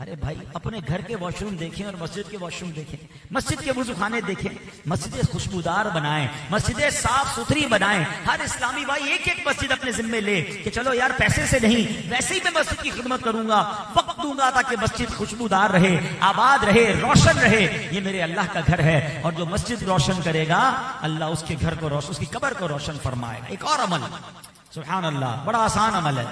ارے بھائی، اپنے گھر کے واش روم دیکھیں اور مسجد کے واش روم دیکھیں، مسجد کے وضو خانے دیکھیں، مسجدیں خوشبودار بنائیں، مسجدیں صاف ستھری بنائیں۔ ہر اسلامی بھائی ایک ایک مسجد اپنے ذمے لے کہ چلو یار پیسے سے نہیں، ویسے ہی میں مسجد کی خدمت کروں گا، وقت دوں گا تاکہ مسجد خوشبودار رہے، آباد رہے، روشن رہے۔ یہ میرے اللہ کا گھر ہے اور جو مسجد روشن کرے گا اللہ اس کے گھر کو روشن، اس کی قبر کو روشن فرمائے گا۔ ایک اور عمل، سبحان اللہ، بڑا آسان عمل ہے،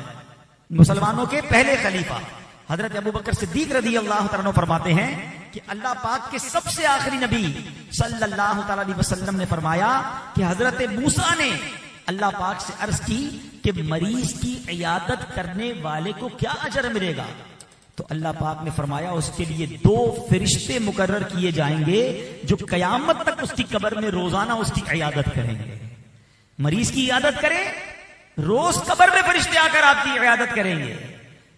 مسلمانوں کے پہلے خلیفہ حضرت ابو بکر صدیق رضی اللہ تعالیٰ فرماتے ہیں کہ اللہ پاک کے سب سے آخری نبی صلی اللہ تعالیٰ علیہ وسلم نے فرمایا کہ حضرت موسیٰ نے اللہ پاک سے عرض کی کہ مریض کی عیادت کرنے والے کو کیا اجر ملے گا؟ تو اللہ پاک نے فرمایا اس کے لیے 2 فرشتے مقرر کیے جائیں گے جو قیامت تک اس کی قبر میں روزانہ اس کی عیادت کریں گے۔ مریض کی عیادت کرے، روز قبر میں فرشتے آ کر آپ کی عیادت کریں گے۔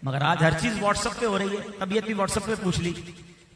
مگر آج ہر چیز واٹس ایپ پہ ہو رہی ہے، طبیعت بھی واٹس ایپ پہ پوچھ لی۔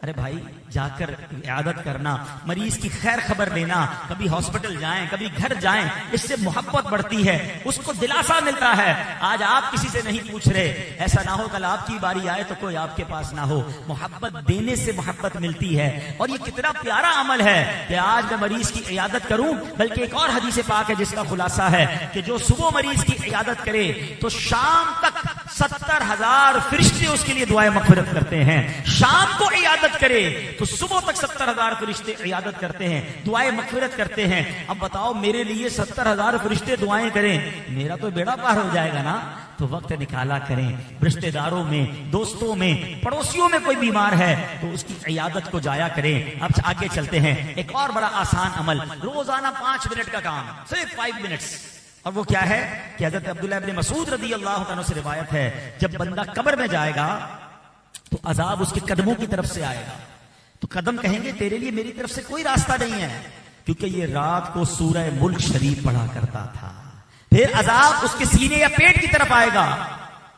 ارے بھائی، جا کر عیادت کرنا، مریض کی خیر خبر لینا، کبھی ہاسپٹل جائیں، کبھی گھر جائیں، اس سے محبت بڑھتی ہے، اس کو دلاسا ملتا ہے۔ آج آپ کسی سے نہیں پوچھ رہے، ایسا نہ ہو کل آپ کی باری آئے تو کوئی آپ کے پاس نہ ہو۔ محبت دینے سے محبت ملتی ہے اور یہ کتنا پیارا عمل ہے کہ آج میں مریض کی عیادت کروں۔ بلکہ ایک اور حدیث پاک ہے جس کا خلاصہ ہے کہ جو صبح مریض کی عیادت کرے تو شام تک 70,000 فرشتے اس کے لیے دعائیں مغفرت کرتے ہیں. شام کو عیادت کرے تو صبح تک 70,000 فرشتے عیادت کرتے ہیں, دعائیں مغفرت کرتے ہیں. اب بتاؤ میرے لیے 70,000 فرشتے دعائیں کریں, میرا تو بیڑا پار ہو جائے گا نا. تو وقت نکالا کریں, رشتہ داروں میں, دوستوں میں, پڑوسیوں میں کوئی بیمار ہے تو اس کی عیادت کو جایا کریں. اب آگے چلتے ہیں. ایک اور بڑا آسان عمل, روزانہ 5 منٹ کا کام, صرف 5 منٹس. اور وہ کیا ہے کہ حضرت عبداللہ ابن مسعود رضی اللہ عنہ سے روایت ہے, جب بندہ قبر میں جائے گا تو عذاب اس کے قدموں کی طرف سے آئے گا. تو قدم کہیں گے تیرے لیے میری طرف سے کوئی راستہ نہیں ہے, کیونکہ یہ رات کو سورہ ملک شریف پڑھا کرتا تھا. پھر عذاب اس کے سینے یا پیٹ کی طرف آئے گا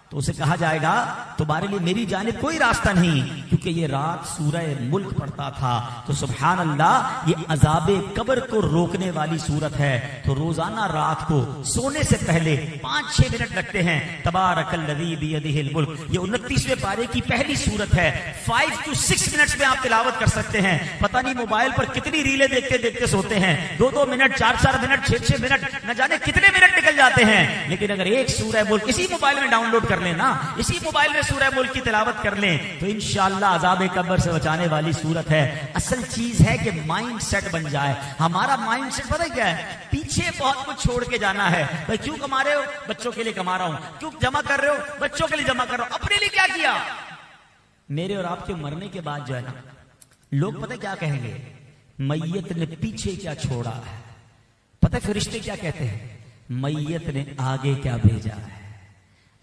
تو اسے کہا جائے گا تمہارے لیے میری جانب کوئی راستہ نہیں, کیونکہ یہ رات سورہ ملک پڑھتا تھا. تو سبحان اللہ, یہ عذاب قبر کو روکنے والی صورت ہے. تو روزانہ رات کو سونے سے پہلے 5-6 منٹ لگتے ہیں. تبارک الذی بیدہ الملک, یہ 29ویں پارے کی پہلی صورت ہے. 5 to 6 منٹس میں آپ تلاوت کر سکتے ہیں. پتہ نہیں موبائل پر کتنی ریلیں دیکھتے دیکھتے سوتے ہیں, 2-2 منٹ, 4-4 منٹ, 6-6 منٹ, نہ جانے کتنے منٹ نکل جاتے ہیں. لیکن اگر ایک سورہ ملک اسی موبائل میں ڈاؤن لوڈ کر لیں نا, اسی موبائل میں سورہ ملک کی تلاوت کر لیں, تو انشاءاللہ عذاب قبر سے بچانے والی صورت ہے. اصل چیز ہے کہ مائنڈ سیٹ بن جائے. ہمارا مائنڈ سیٹ پتہ کیا ہے, پیچھے بہت کچھ چھوڑ کے جانا ہے. بھائی کیوں کما رہے ہو, بچوں کے لیے کما رہا ہوں. کیوں جمع کر رہے ہو, بچوں کے لیے جمع کر رہا ہوں. اپنے لیے کیا کیا؟ میرے اور آپ کے مرنے کے بعد جو ہے نا, لوگ پتہ کیا کہیں گے, میت نے پیچھے کیا چھوڑا ہے. پتہ فرشتے کیا کہتے ہیں, میت نے آگے کیا بھیجا ہے.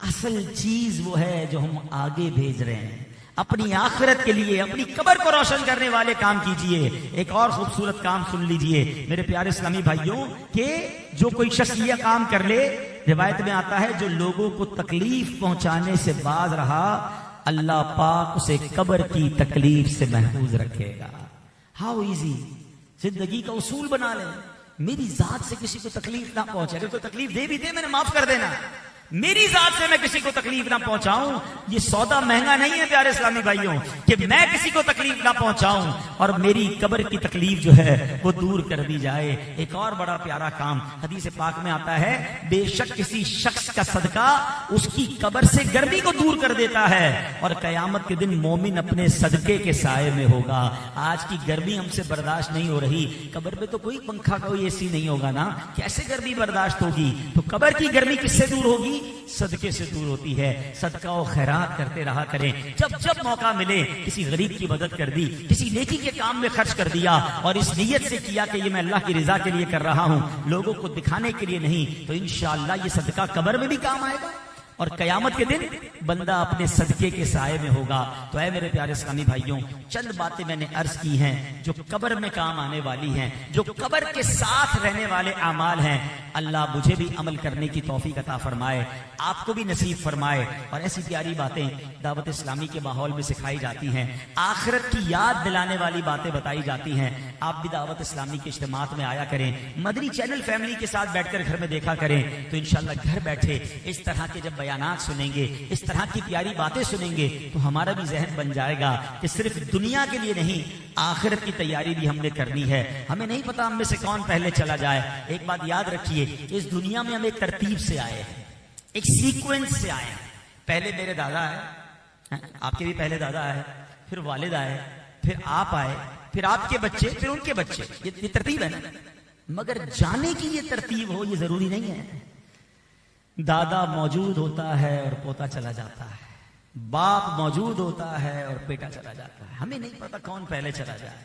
اصل چیز وہ ہے جو ہم آگے بھیج رہے ہیں. اپنی آخرت کے لیے, اپنی قبر کو روشن کرنے والے کام کیجئے. ایک اور خوبصورت کام سن لیجئے میرے پیارے اسلامی بھائیوں, کہ جو کوئی شخص یہ کام کر لے, روایت میں آتا ہے جو لوگوں کو تکلیف پہنچانے سے باز رہا, اللہ پاک اسے قبر کی تکلیف سے محفوظ رکھے گا. ہاؤ ایزی, زندگی کا اصول بنا لیں. میری ذات سے کسی کو تکلیف نہ پہنچے. اگر کوئی تکلیف دے بھی دے, میں نے معاف کر دینا. میری ذات سے میں کسی کو تکلیف نہ پہنچاؤں. یہ سودا مہنگا نہیں ہے پیارے اسلامی بھائیوں, کہ میں کسی کو تکلیف نہ پہنچاؤں اور میری قبر کی تکلیف جو ہے وہ دور کر دی جائے. ایک اور بڑا پیارا کام حدیث پاک میں آتا ہے, بے شک کسی شخص کا صدقہ اس کی قبر سے گرمی کو دور کر دیتا ہے, اور قیامت کے دن مومن اپنے صدقے کے سائے میں ہوگا. آج کی گرمی ہم سے برداشت نہیں ہو رہی. قبر میں تو کوئی پنکھا, کوئی اے سی نہیں ہوگا نا, کیسے گرمی برداشت ہوگی؟ تو قبر کی گرمی کس سے دور ہوگی؟ صدقے سے دور ہوتی ہے. صدقہ و خیرات کرتے رہا کریں. جب جب موقع ملے کسی غریب کی مدد کر دی, کسی نیکی کے کام میں خرچ کر دیا, اور اس نیت سے کیا کہ یہ میں اللہ کی رضا کے لیے کر رہا ہوں, لوگوں کو دکھانے کے لیے نہیں, تو انشاءاللہ یہ صدقہ قبر میں بھی کام آئے گا اور قیامت کے دن بندہ اپنے صدقے کے سائے میں ہوگا. تو اے میرے پیارے اسلامی بھائیوں, چند باتیں میں نے عرض کی ہیں جو قبر میں کام آنے والی ہیں, جو قبر کے ساتھ رہنے والے اعمال ہیں. اللہ مجھے بھی عمل کرنے کی توفیق عطا فرمائے, آپ کو بھی نصیب فرمائے. اور ایسی پیاری باتیں دعوت اسلامی کے ماحول میں سکھائی جاتی ہیں, آخرت کی یاد دلانے والی باتیں بتائی جاتی ہیں. آپ بھی دعوت اسلامی کے اجتماعات میں آیا کریں, مدنی چینل فیملی کے ساتھ بیٹھ کر گھر میں دیکھا کریں, تو انشاءاللہ گھر بیٹھے اس طرح کے جب بیانات سنیں گے, اس طرح کی پیاری باتیں سنیں گے, تو ہمارا بھی ذہن بن جائے گا کہ صرف دنیا کے لیے نہیں, آخرت کی تیاری بھی ہم نے کرنی ہے. ہمیں نہیں پتا ہم میں سے کون پہلے چلا جائے. ایک بات یاد رکھیے, اس دنیا میں ہم ایک ترتیب سے آئے ہیں, ایک سیکوینس سے آئے ہیں. پہلے میرے دادا ہے, آپ کے بھی پہلے دادا ہے, پھر والد آئے, پھر آپ آئے, پھر آپ کے بچے, پھر ان کے بچے. یہ ترتیب ہے نا. مگر جانے کی یہ ترتیب ہو یہ ضروری نہیں ہے. دادا موجود ہوتا ہے اور پوتا چلا جاتا ہے, باپ موجود ہوتا ہے اور بیٹا چلا جاتا ہے. ہمیں نہیں پتا کون پہلے چلا جائے.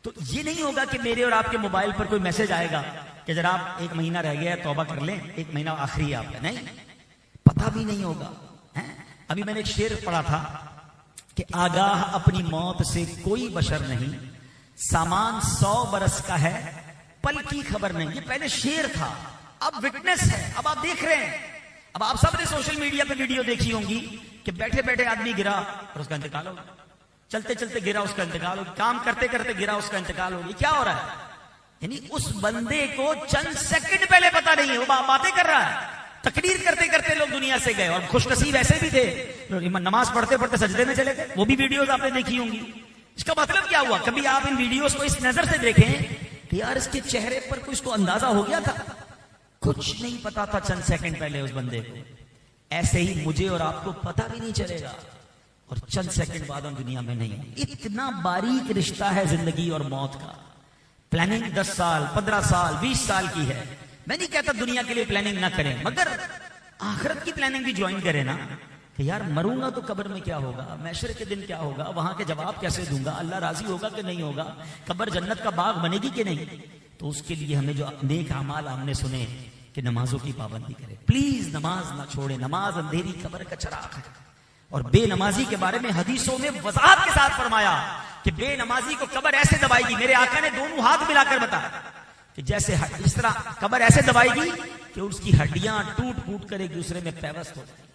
تو یہ نہیں ہوگا کہ میرے اور آپ کے موبائل پر کوئی میسج آئے گا کہ جناب 1 مہینہ رہ گیا ہے, توبہ کر لیں, 1 مہینہ آخری ہے آپ کا. نہیں, پتہ بھی نہیں ہوگا. ابھی میں نے ایک شعر پڑھا تھا کہ آگاہ اپنی موت سے کوئی بشر نہیں, سامان 100 برس کا ہے, پل کی خبر نہیں. یہ پہلے شعر تھا, اب وٹنس ہے. اب آپ دیکھ رہے ہیں, اب آپ سب نے سوشل میڈیا پہ ویڈیو دیکھی ہوں گی کہ بیٹھے بیٹھے آدمی گرا اور اس کا انتقال ہو گیا, چلتے چلتے گرا اس کا انتقال ہو گیا, کام کرتے کرتے گرا اس کا انتقال ہو گیا. کیا ہو رہا ہے؟ یعنی اس بندے کو چند سیکنڈ پہلے پتا نہیں ہے, وہ باتیں کر رہا ہے. تقریر کرتے کرتے لوگ دنیا سے گئے, اور خوش نصیب ایسے بھی تھے نماز پڑھتے پڑھتے سجدے میں چلے گئے. وہ بھی ویڈیوز آپ نے دیکھی ہوں گی. اس کا مطلب کیا ہوا؟ کبھی آپ ان ویڈیوز کو اس نظر سے دیکھیں کہ یار اس کے چہرے پر کوئی اس کو اندازہ ہو گیا تھا. کچھ نہیں پتا تھا چند سیکنڈ پہلے اس بندے کو. ایسے ہی مجھے اور آپ کو پتہ بھی نہیں چلے گا اور چند سیکنڈ بعد ہم دنیا میں نہیں ہیں۔ اتنا باریک رشتہ ہے زندگی اور موت کا۔ پلاننگ 10 سال 15 سال 20 سال کی ہے، میں نہیں کہتا دنیا کے لیے پلاننگ نہ کریں، مگر آخرت کی پلاننگ بھی جوائن کریں نا، کہ یار مروں گا تو قبر میں کیا ہوگا، محشر کے دن کیا ہوگا، وہاں کے جواب کیسے دوں گا، اللہ راضی ہوگا کہ نہیں ہوگا، قبر جنت کا باغ بنے گی کہ نہیں۔ تو اس کے لیے ہمیں جو نیک اعمال ہم نے سنے کہ نمازوں کی پابندی کرے، پلیز نماز نہ چھوڑے، نماز اندھیری قبر کا چراغ ہے۔ اور بے نمازی کے بارے میں حدیثوں میں وضاحت کے ساتھ فرمایا کہ بے نمازی کو قبر ایسے دبائے گی، میرے آقا نے دونوں ہاتھ ملا کر بتایا کہ جیسے اس طرح قبر ایسے دبائے گی کہ اس کی ہڈیاں ٹوٹ پھوٹ کر ایک دوسرے میں پیوست ہو جائیں۔